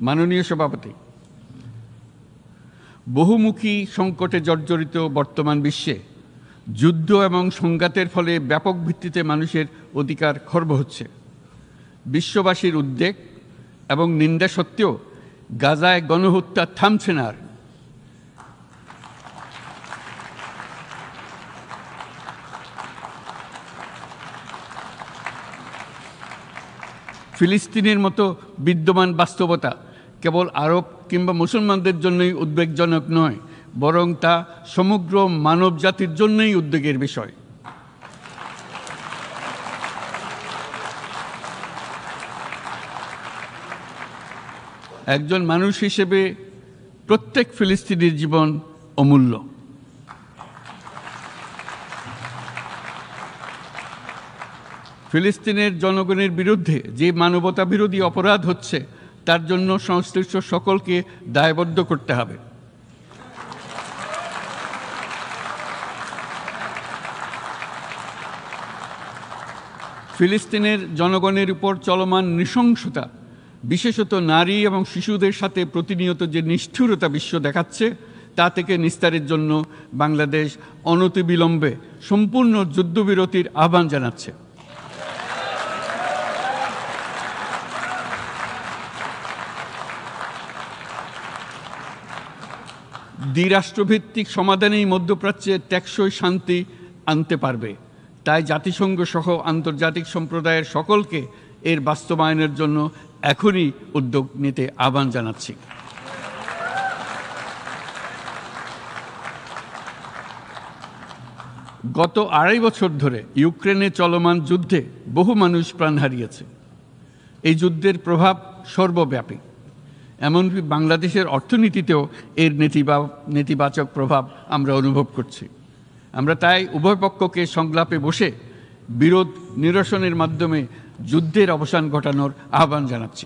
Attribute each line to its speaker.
Speaker 1: মাননীয় সভাপতি, বহুমুখী সংকটে জর্জরিত বর্তমান বিশ্বে যুদ্ধ এবং সংঘাতের ফলে ব্যাপক ভিত্তিতে মানুষের অধিকার খর্ব হচ্ছে। বিশ্ববাসীর উদ্বেগ এবং নিন্দা সত্ত্বেও গাজায় গণহত্যা থামছে না। ফিলিস্তিনের মতো বিদ্যমান বাস্তবতা কেবল আরব কিংবা মুসলমানদের জন্যই উদ্বেগজনক নয়, বরং তা সমগ্র মানব জাতির জন্যই উদ্বেগের বিষয়। একজন মানুষ হিসেবে প্রত্যেক ফিলিস্তিনির জীবন অমূল্য। ফিলিস্তিনের জনগণের বিরুদ্ধে যে মানবতা বিরোধী অপরাধ হচ্ছে তার জন্য সংশ্লিষ্ট সকলকে দায়বদ্ধ করতে হবে। ফিলিস্তিনের জনগণের উপর চলমান নৃশংসতা, বিশেষত নারী এবং শিশুদের সাথে প্রতিনিয়ত যে নিষ্ঠুরতা বিশ্ব দেখাচ্ছে, তা থেকে নিস্তারের জন্য বাংলাদেশ অনতিবিলম্বে সম্পূর্ণ যুদ্ধবিরতির আহ্বান জানাচ্ছে। দ্বিরাষ্ট্রভিত্তিক সমাধানেই মধ্যপ্রাচ্যে টেকসই শান্তি আনতে পারবে। তাই জাতিসংঘ সহ আন্তর্জাতিক সম্প্রদায়ের সকলকে এর বাস্তবায়নের জন্য এখনই উদ্যোগ নিতে আহ্বান জানাচ্ছি। গত 2.5 বছর ধরে ইউক্রেনে চলমান যুদ্ধে বহু মানুষ প্রাণ হারিয়েছে। এই যুদ্ধের প্রভাব সর্বব্যাপী, এমনকি বাংলাদেশের অর্থনীতিতেও এর নেতিবাচক প্রভাব আমরা অনুভব করছি। আমরা তাই উভয় পক্ষকে সংলাপে বসে বিরোধ নিরসনের মাধ্যমে যুদ্ধের অবসান ঘটানোর আহ্বান জানাচ্ছি।